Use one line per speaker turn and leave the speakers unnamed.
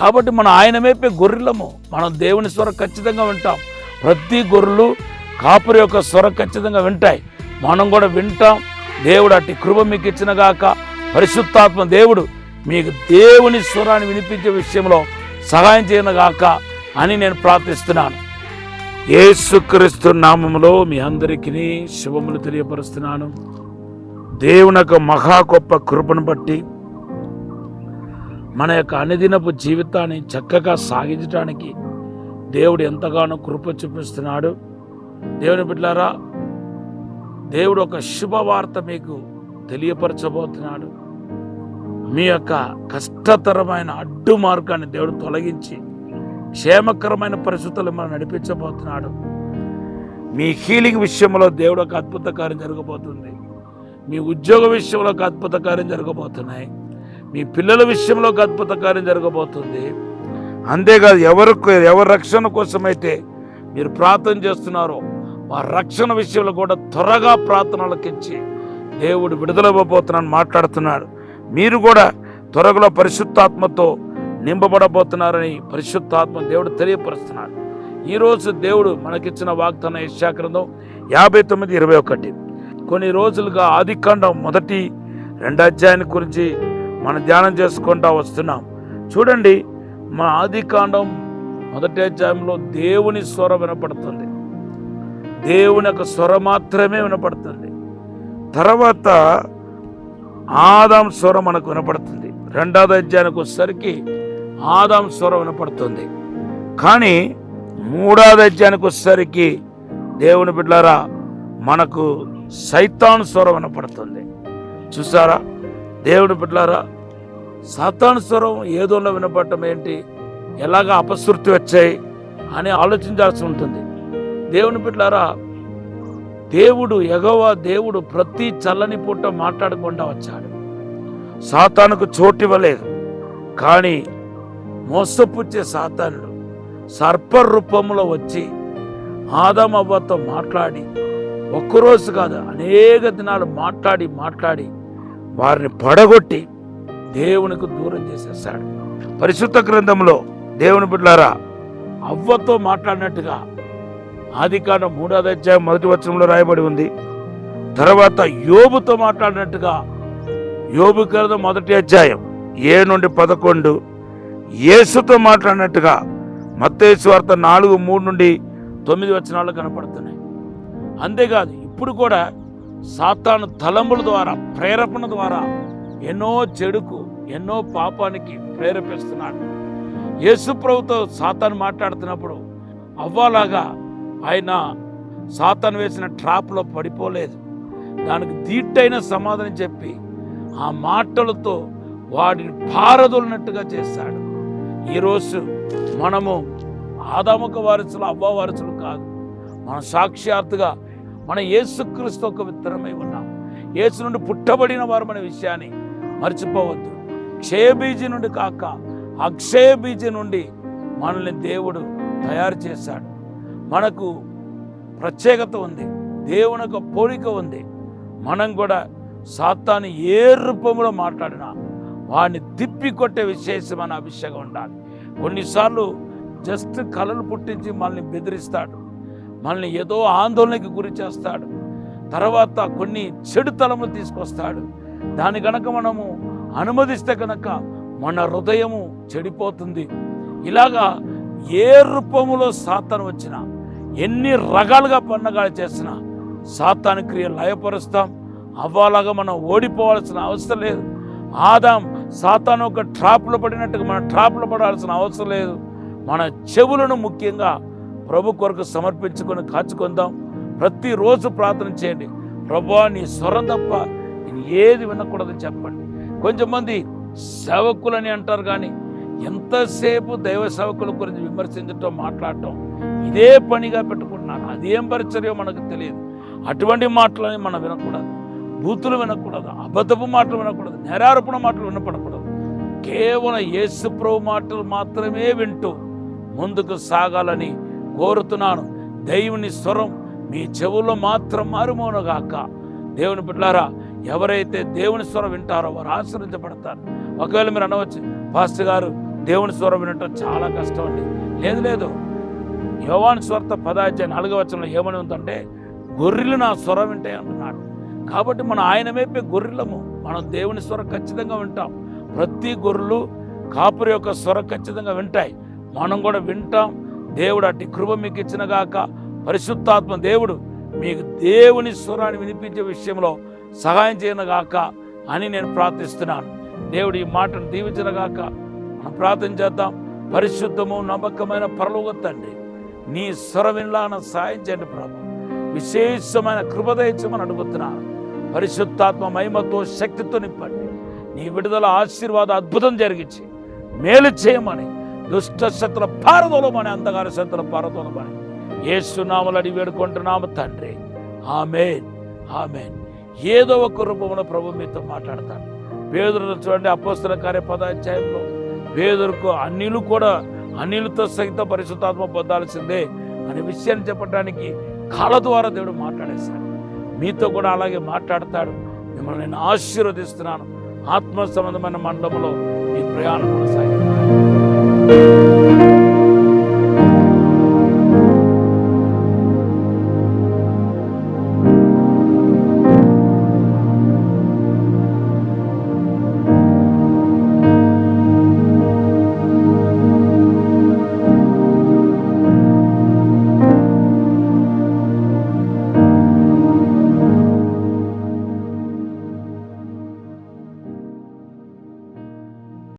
కాబట్టి మనం ఆయన మేపే గొర్రెలము. మనం దేవుని స్వరం ఖచ్చితంగా వింటాం. ప్రతి గొర్రెలు కాపురి యొక్క స్వరం ఖచ్చితంగా వింటాయి. మనం కూడా వింటాం. దేవుడు అట్టి కృప మీకు ఇచ్చిన గాక. పరిశుద్ధాత్మ దేవుడు మీకు దేవుని స్వరాన్ని వినిపించే విషయంలో సహాయం చేయను గాక అని నేను ప్రార్థిస్తున్నాను. యేసుక్రీస్తు నామములో మీ అందరికీ శుభములు తెలియపరుస్తున్నాను. దేవుని యొక్క మహా గొప్ప కృపను బట్టి మన యొక్క అనుదినపు జీవితాన్ని చక్కగా సాగించడానికి దేవుడు ఎంతగానో కృప చూపిస్తున్నాడు. దేవుని బిడ్డలారా, దేవుడు ఒక శుభవార్త మీకు తెలియపరచబోతున్నాడు. మీ యొక్క కష్టతరమైన అడ్డు మార్గాన్ని దేవుడు తొలగించి క్షేమకరమైన పరిస్థితులు మనం నడిపించబోతున్నాడు. మీ హీలింగ్ విషయంలో దేవుడు ఒక అద్భుత కార్యం జరగబోతుంది. మీ ఉద్యోగ విషయంలో ఒక అద్భుత కార్యం జరగబోతున్నాయి. మీ పిల్లల విషయంలో ఒక అద్భుత కార్యం జరగబోతుంది. అంతేకాదు, ఎవరి రక్షణ కోసమైతే మీరు ప్రార్థన చేస్తున్నారో వారి రక్షణ విషయంలో కూడా త్వరగా ప్రార్థనలకించి దేవుడు విడుదల ఇవ్వబోతున్నాను మాట్లాడుతున్నాడు. మీరు కూడా త్వరలో పరిశుద్ధాత్మతో నింపబడబోతున్నారని పరిశుద్ధాత్మ దేవుడు తెలియపరుస్తున్నాడు. ఈరోజు దేవుడు మనకిచ్చిన వాగ్దానం యెషయా గ్రంథం 59:21. కొన్ని రోజులుగా ఆదికాండం 1-2 అధ్యాయాన్ని గురించి మనం ధ్యానం చేసుకుంటూ వస్తున్నాం. చూడండి, మన ఆదికాండం 1 అధ్యాయంలో దేవుని స్వరం వినపడుతుంది. దేవుని యొక్క స్వరం మాత్రమే వినపడుతుంది. తర్వాత ఆదాం స్వరం మనకు వినపడుతుంది. 2వ అధ్యాయానికి వచ్చేసరికి ఆదాం స్వరం వినపడుతుంది. కానీ 3వ అధ్యాయానికి వచ్చేసరికి దేవుని బిడ్డలారా మనకు సైతాను స్వరం వినపడుతుంది. చూసారా దేవుని బిడ్డలారా, సాతాను స్వరం ఏదోలో వినపడటం ఏంటి, ఎలాగ అపశృతి వచ్చాయి అని ఆలోచించాల్సి ఉంటుంది. దేవుని బిడ్డలారా, యెహోవా దేవుడు ప్రతి చల్లని పూట మాట్లాడకుండా వచ్చాడు. సాతానుకు చోటివ్వలేదు. కానీ మోసపుచ్చే సాతానుడు సర్ప రూపంలో వచ్చి ఆదాము అవ్వతో మాట్లాడి ఒక్కరోజు కాదు అనేక దినాలు మాట్లాడి వారిని పడగొట్టి దేవునికి దూరం చేసేసాడు. పరిశుద్ధ గ్రంథంలో దేవుని బిడ్డలారా అవ్వతో మాట్లాడినట్టుగా ఆదికాండం 3వ అధ్యాయం 1వ వచనంలో రాయబడి ఉంది. తర్వాత యోబుతో మాట్లాడినట్టుగా యోబు గ్రంథం 1వ అధ్యాయం 7-11, యేసుతో మాట్లాడినట్టుగా మత్తయి సువార్త 4:3-9 వచనాలు కనపడుతున్నాయి. అంతేకాదు, ఇప్పుడు కూడా సాతాను తలంపుల ద్వారా, ప్రేరేపణ ద్వారా ఎన్నో చెడుకు, ఎన్నో పాపానికి ప్రేరేపిస్తున్నాడు. యేసు ప్రభుతో సాతాను మాట్లాడుతున్నప్పుడు అవ్వలాగా ఆయన సాతాను వేసిన ట్రాప్లో పడిపోలేదు. దానికి దీట్టైన సమాధానం చెప్పి ఆ మాటలతో వాడిని పారదోలినట్టుగా చేశాడు. ఈరోజు మనము ఆదాముక వారసులు, అవ్వ వారసులు కాదు. మన సాక్షాత్తుగా మన యేసుక్రీస్తు ఒక విత్తనమై ఉన్నాం. యేసు నుండి పుట్టబడిన వారు అనే విషయాన్ని మర్చిపోవద్దు. క్షయబీజి నుండి కాక అక్షయ బీజి నుండి మనల్ని దేవుడు తయారు చేశాడు. మనకు ప్రత్యేకత ఉంది, దేవుని యొక్క పోలిక ఉంది. మనం కూడా సాతాను ఏ రూపంలో మాట్లాడినా వాడిని తిప్పికొట్టే విశేషమైన అభిషేకం ఉండాలి. కొన్నిసార్లు జస్ట్ కలలు పుట్టించి మనల్ని బెదిరిస్తాడు, మనల్ని ఏదో ఆందోళనకి గురి చేస్తాడు. తర్వాత కొన్ని చెడు తలములు తీసుకొస్తాడు. దాని కనుక మనము అనుమతిస్తే కనుక మన హృదయము చెడిపోతుంది. ఇలాగా ఏ రూపములో సాతాను వచ్చినా, ఎన్ని రకాలుగా పన్నగాలు చేసినా సాతాను క్రియ లయపరుస్తాం. అవ్వాలాగా మనం ఓడిపోవాల్సిన అవసరం లేదు. ఆదాం సాతాను ఒక ట్రాప్లో పడినట్టుగా మనం ట్రాప్లో పడాల్సిన అవసరం లేదు. మన చెవులను ముఖ్యంగా ప్రభు కొరకు సమర్పించుకొని కాచుకుందాం. ప్రతిరోజు ప్రార్థన చేయండి. ప్రభువా, నీ స్వరం తప్ప నేను ఏది వినకూడదని చెప్పండి. కొంచెంమంది సేవకులని అంటారు, కానీ ఎంతసేపు దైవ సేవకుల గురించి విమర్శించటం, మాట్లాడటం ఇదే పనిగా పెట్టుకుంటున్నారు. అదేం పరిచర్యో మనకు తెలియదు. అటువంటి మాటలని మనం వినకూడదు. బూతులు వినకూడదు, అబద్ధపు మాటలు వినకూడదు, నేరారోపణ మాటలు వినపడకూడదు. కేవలం యేసు ప్రభు మాటలు మాత్రమే వింటూ ముందుకు సాగాలని కోరుతున్నాను. దేవుని స్వరం మీ చెవుల్లో మాత్రం మారుమోనగాక. దేవుని బిడ్డలారా, ఎవరైతే దేవుని స్వరం వింటారో వారు ఆశీర్వదించబడతారు. ఒకవేళ మీరు అనవచ్చు, పాస్టర్ గారు దేవుని స్వరం వినటం చాలా కష్టం అండి. లేదు, యోహాను సువార్త 10:4 ఏమని ఉందంటే, గొర్రెలు నా స్వరం వింటాయి అంటున్నాడు. కాబట్టి మనం ఆయన వైపే గొర్రెలము. మనం దేవుని స్వరం ఖచ్చితంగా వింటాం. ప్రతి గొర్రెలు కాపురి యొక్క స్వరం ఖచ్చితంగా వింటాయి. మనం కూడా వింటాం. దేవుడు అట్టి కృప మీకు ఇచ్చిన గాక. పరిశుద్ధాత్మ దేవుడు మీకు దేవుని స్వరాన్ని వినిపించే విషయంలో సహాయం చేయను గాక అని నేను ప్రార్థిస్తున్నాను. దేవుడు ఈ మాటను దీవించిన గాక. మనం ప్రార్థన చేద్దాం. పరిశుద్ధము నమ్మకమైన పరలోక తండ్రి, నీ స్వరం వినలాగా సహాయం చేయండి ప్రభు. విశేషమైన కృప దయచేయమని అడుగుతున్నాను. పరిశుద్ధాత్మ మహిమతో శక్తితో నింపండి. నీ విడుదల ఆశీర్వాద అద్భుతం జరిగించి మేలు చేయమని, దుష్ట శక్తుల పారదోలమని, అంధకార శక్తుల పారదోలమని యేసు నామములో అడిగి వేడుకుంటున్నాము తండ్రి. ఆమేన్, ఆమేన్. ఏదో ఒక రూపంలో ప్రభు మీతో మాట్లాడతాడు. పేదరులు చూడండి, అపోస్తల కార్య 10 పేదరుకు అన్యులు కూడా అన్యులతో సహితం పరిశుద్ధాత్మ పొందాల్సిందే అనే విషయాన్ని చెప్పడానికి కాళ్ళ ద్వారా దేవుడు మాట్లాడేశాడు. మీతో కూడా అలాగే మాట్లాడతాడు. మిమ్మల్ని నేను ఆశీర్వదిస్తున్నాను. ఆత్మ సంబంధమైన మండలంలో ఈ ప్రయాణం కొనసాగుతుంది.